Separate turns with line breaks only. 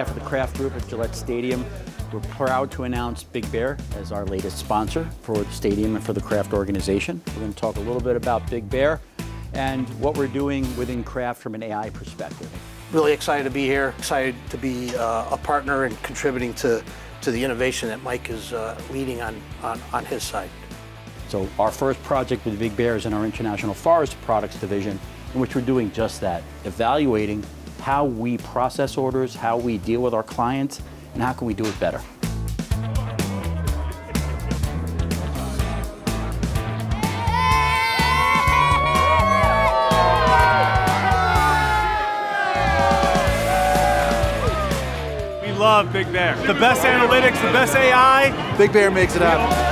behalf of the Kraft Group at Gillette Stadium, we're proud to announce Big Bear as our latest sponsor for the stadium and for the Kraft organization. We're going to talk a little bit about Big Bear and what we're doing within Kraft from an AI perspective.
Really excited to be here, excited to be a partner and contributing to the innovation that Mike is leading on his side.
So our first project with Big Bear is in our International Forest Products division, in which we're doing just that, evaluating how we process orders, how we deal with our clients, and how can we do it better.
We love Big Bear. The best analytics, the best AI.
Big Bear makes it happen.